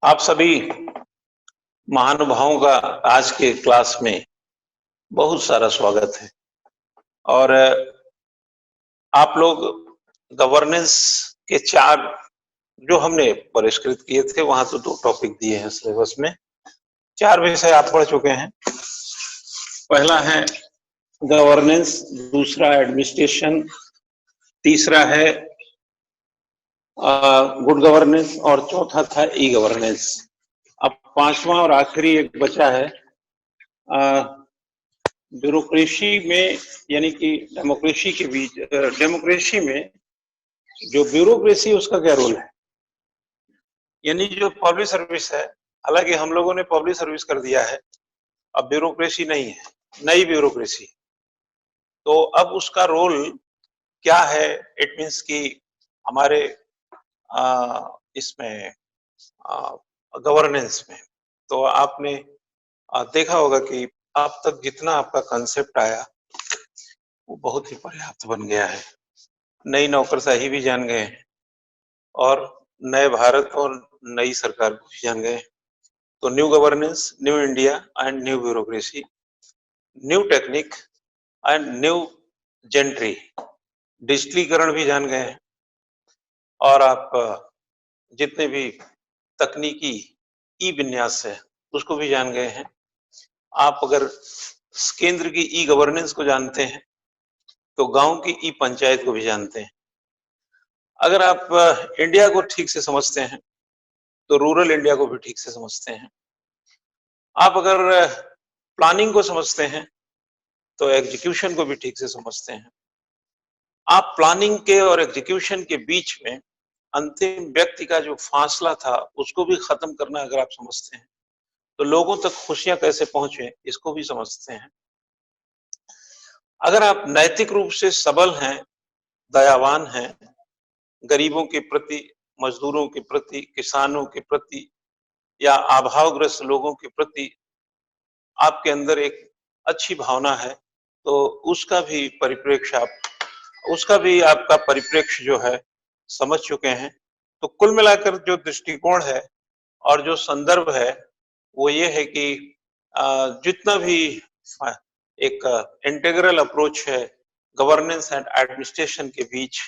आप सभी महानुभावों का आज के क्लास में बहुत सारा स्वागत है। और आप लोग गवर्नेंस के 4 जो हमने परिष्कृत किए थे, वहां तो 2 टॉपिक दिए हैं सिलेबस में। 4 विषय आप पढ़ चुके हैं। पहला है गवर्नेंस, दूसरा एडमिनिस्ट्रेशन, तीसरा है गुड गवर्नेंस और चौथा था ई गवर्नेंस। अब 5वां और आखिरी एक बचा है ब्यूरोक्रेसी में, यानी कि डेमोक्रेसी के बीच। डेमोक्रेसी में जो ब्यूरोक्रेसी, उसका क्या रोल है, यानी जो पब्लिक सर्विस है। हालांकि हम लोगों ने पब्लिक सर्विस कर दिया है, अब ब्यूरोक्रेसी नहीं है, नई ब्यूरोक्रेसी। तो अब उसका रोल क्या है? इट मीन्स कि हमारे इसमें गवर्नेंस में। तो आपने देखा होगा कि अब तक जितना आपका कंसेप्ट आया वो बहुत ही पर्याप्त बन गया है। नई नौकरशाही भी जान गए और नए भारत और नई सरकार को भी जान गए। तो new governance, new India and new bureaucracy, new technique and new gentry, डिजिटलीकरण भी जान गए हैं। और आप जितने भी तकनीकी ई विन्यास है उसको भी जान गए हैं। आप अगर केंद्र की ई गवर्नेंस को जानते हैं तो गांव की ई पंचायत को भी जानते हैं। अगर आप इंडिया को ठीक से समझते हैं तो रूरल इंडिया को भी ठीक से समझते हैं। आप अगर प्लानिंग को समझते हैं तो एग्जीक्यूशन को भी ठीक से समझते हैं। आप प्लानिंग के और एग्जीक्यूशन के बीच में अंतिम व्यक्ति का जो फासला था उसको भी खत्म करना अगर आप समझते हैं तो लोगों तक खुशियां कैसे पहुंचे इसको भी समझते हैं। अगर आप नैतिक रूप से सबल हैं, दयावान हैं, गरीबों के प्रति, मजदूरों के प्रति, किसानों के प्रति या अभावग्रस्त लोगों के प्रति आपके अंदर एक अच्छी भावना है, तो उसका भी आपका परिप्रेक्ष्य जो है समझ चुके हैं। तो कुल मिलाकर जो दृष्टिकोण है और जो संदर्भ है वो ये है कि जितना भी एक इंटीग्रल अप्रोच है गवर्नेंस एंड एडमिनिस्ट्रेशन के बीच,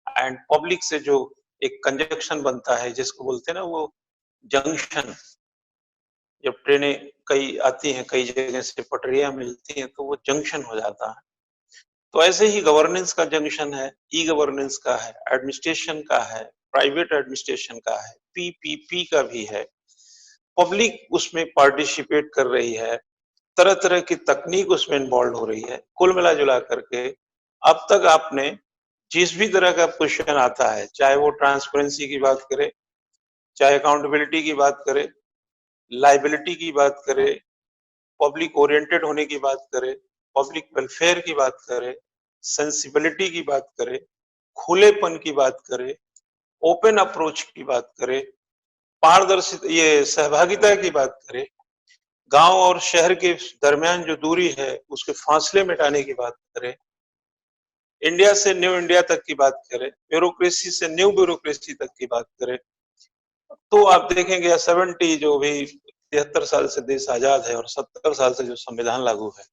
एंड पब्लिक से जो एक कंजक्शन बनता है जिसको बोलते हैं ना वो जंक्शन, जब ट्रेनें कई आती हैं, कई जगह से पटरियां मिलती हैं तो वो जंक्शन हो जाता है। तो ऐसे ही गवर्नेंस का जंक्शन है, ई गवर्नेंस का है, एडमिनिस्ट्रेशन का है, प्राइवेट एडमिनिस्ट्रेशन का है, पीपीपी का भी है। पब्लिक उसमें पार्टिसिपेट कर रही है, तरह तरह की तकनीक उसमें इन्वॉल्व हो रही है। कुल मिला जुला करके अब तक आपने जिस भी तरह का क्वेश्चन आता है, चाहे वो ट्रांसपेरेंसी की बात करे, चाहे अकाउंटेबिलिटी की बात करे, लाइबिलिटी की बात करे, पब्लिक ओरिएंटेड होने की बात करे, पब्लिक वेलफेयर की बात करे, सेंसिबिलिटी की बात करे, खुलेपन की बात करे, ओपन अप्रोच की बात करे, पारदर्शिता, ये सहभागिता की बात करे, गांव और शहर के दरमियान जो दूरी है उसके फासले मिटाने की बात करें, इंडिया से न्यू इंडिया तक की बात करें, ब्यूरोक्रेसी से न्यू ब्यूरोक्रेसी तक की बात करें, तो आप देखेंगे 70 जो भी 73 साल से देश आजाद है और 70 साल से जो संविधान लागू है,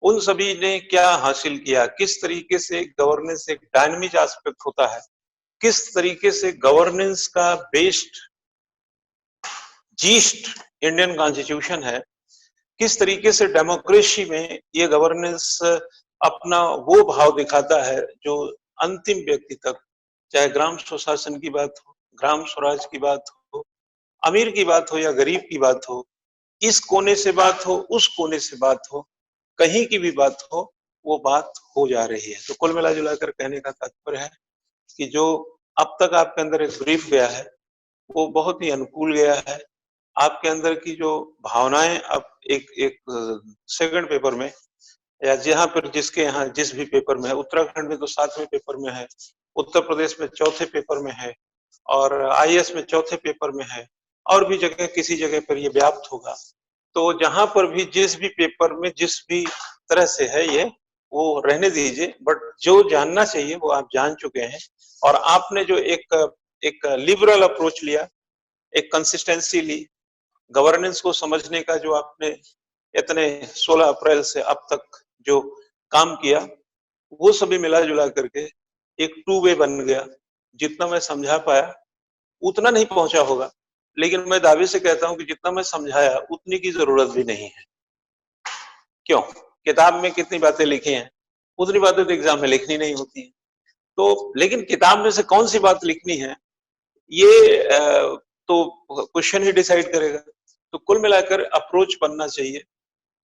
उन सभी ने क्या हासिल किया, किस तरीके से गवर्नेंस एक डायनामिक एस्पेक्ट होता है, किस तरीके से गवर्नेंस का बेस्ड जीस्ट इंडियन कॉन्स्टिट्यूशन है, किस तरीके से डेमोक्रेसी में ये गवर्नेंस अपना वो भाव दिखाता है जो अंतिम व्यक्ति तक, चाहे ग्राम स्वशासन की बात हो, ग्राम स्वराज की बात हो, अमीर की बात हो या गरीब की बात हो, इस कोने से बात हो, उस कोने से बात हो, कहीं की भी बात हो, वो बात हो जा रही है। तो कुल मिला जुलाकर कहने का तात्पर्य है कि जो अब तक आपके अंदर एक ब्रीफ गया है वो बहुत ही अनुकूल गया है। आपके अंदर की जो भावनाएं अब एक एक सेकंड पेपर में या जहां पर जिसके यहाँ जिस भी पेपर में है, उत्तराखंड में तो 7वें पेपर में है, उत्तर प्रदेश में 4थे पेपर में है और आईएएस में 4थे पेपर में है, और भी जगह किसी जगह पर ये व्याप्त होगा। तो जहां पर भी जिस भी पेपर में जिस भी तरह से है ये वो रहने दीजिए, बट जो जानना चाहिए वो आप जान चुके हैं। और आपने जो एक लिबरल अप्रोच लिया, एक कंसिस्टेंसी ली, गवर्नेंस को समझने का जो आपने इतने 16 अप्रैल से अब तक जो काम किया, वो सभी मिला जुला करके एक टू वे बन गया। जितना मैं समझा पाया उतना नहीं पहुंचा होगा, लेकिन मैं दावे से कहता हूं कि जितना मैं समझाया उतनी की जरूरत भी नहीं है। क्यों? किताब में कितनी बातें लिखी हैं, उतनी बातें तो एग्जाम में लिखनी नहीं होती है। तो लेकिन किताब में से कौन सी बात लिखनी है, ये तो क्वेश्चन ही डिसाइड करेगा। तो कुल मिलाकर अप्रोच बनना चाहिए,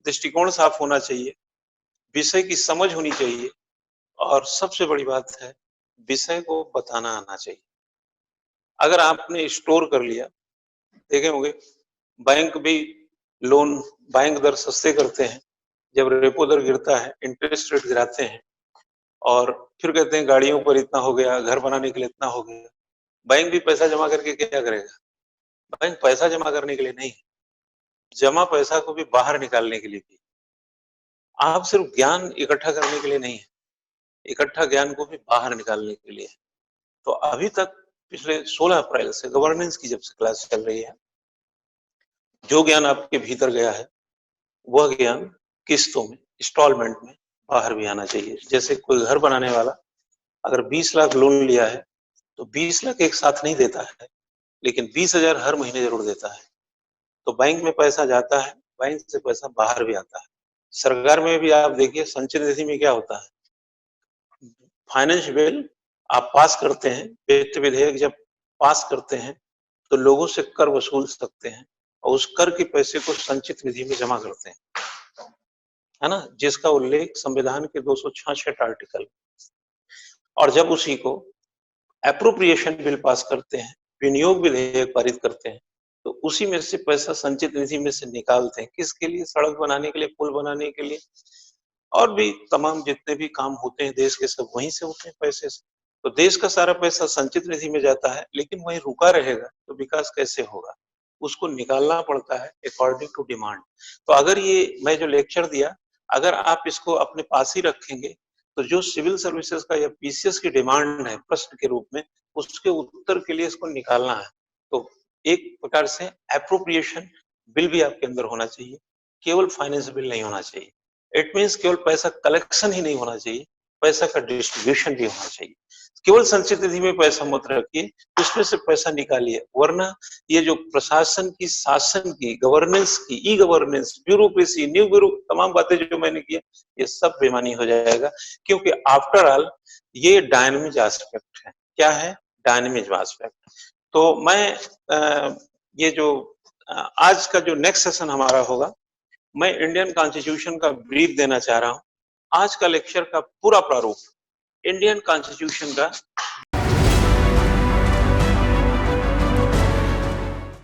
दृष्टिकोण साफ होना चाहिए, विषय की समझ होनी चाहिए, और सबसे बड़ी बात है विषय को बताना आना चाहिए। अगर आपने स्टोर कर लिया, देखे होंगे बैंक भी लोन, बैंक दर सस्ते करते हैं, जब रेपो दर गिरता है इंटरेस्ट रेट गिराते हैं, और फिर कहते हैं गाड़ियों पर इतना हो गया, घर बनाने के लिए इतना हो गया। बैंक भी पैसा जमा करके क्या करेगा? बैंक पैसा जमा करने के लिए नहीं, जमा पैसा को भी बाहर निकालने के लिए भी। आप सिर्फ ज्ञान इकट्ठा करने के लिए नहीं है, इकट्ठा ज्ञान को भी बाहर निकालने के लिए। तो अभी तक पिछले 16 अप्रैल से गवर्नेंस की जब से क्लास चल रही है, जो ज्ञान आपके भीतर गया है वह ज्ञान किस्तों में, इंस्टॉलमेंट में बाहर भी आना चाहिए। जैसे कोई घर बनाने वाला अगर 20 लाख लोन लिया है तो 20 लाख एक साथ नहीं देता है, लेकिन 20,000 हर महीने जरूर देता है। तो बैंक में पैसा जाता है, बैंक से पैसा बाहर भी आता है। सरकार में भी आप देखिए संचित निधि में क्या होता है, फाइनेंस बिल आप पास करते हैं, वित्त विधेयक जब पास करते हैं तो लोगों से कर वसूल सकते हैं, और उस कर के पैसे को संचित निधि में जमा करते हैं, है ना, जिसका उल्लेख संविधान के 266 आर्टिकल। और जब उसी को एप्रोप्रिएशन बिल पास करते हैं, विनियोग विधेयक पारित करते हैं, तो उसी में से पैसा संचित निधि में से निकालते हैं। किसके लिए? सड़क बनाने के लिए, पुल बनाने के लिए, और भी तमाम जितने भी काम होते हैं देश के, सब वहीं से होते हैं पैसे से। तो देश का सारा पैसा संचित निधि में जाता है, लेकिन वहीं रुका रहेगा तो विकास कैसे होगा? उसको निकालना पड़ता है अकॉर्डिंग टू डिमांड। तो अगर ये मैं जो लेक्चर दिया, अगर आप इसको अपने पास ही रखेंगे, तो जो सिविल सर्विसेज का या पीसीएस की डिमांड है प्रश्न के रूप में, उसके उत्तर के लिए इसको निकालना है। तो एक प्रकार से एप्रोप्रिएशन बिल भी आपके अंदर होना चाहिए, केवल फाइनेंस बिल नहीं होना चाहिए। इट मीन्स केवल पैसा कलेक्शन ही नहीं होना चाहिए, पैसा का डिस्ट्रीब्यूशन भी होना चाहिए। केवल संचित निधि में पैसा मत रखिए, उसमें से पैसा निकालिए, वरना ये जो प्रशासन की, शासन की, गवर्नेंस की, e governance, bureaucracy, new bureau, तमाम बातें जो मैंने की, ये सब बेमानी हो जाएगा। क्योंकि आफ्टर ऑल ये डायनेमिक एस्पेक्ट है। क्या है? Dynamic aspect. तो मैं ये जो आज का जो नेक्स्ट सेशन हमारा होगा, मैं इंडियन कॉन्स्टिट्यूशन का ब्रीफ देना चाह रहा हूं। आज का लेक्चर का पूरा प्रारूप इंडियन कॉन्स्टिट्यूशन का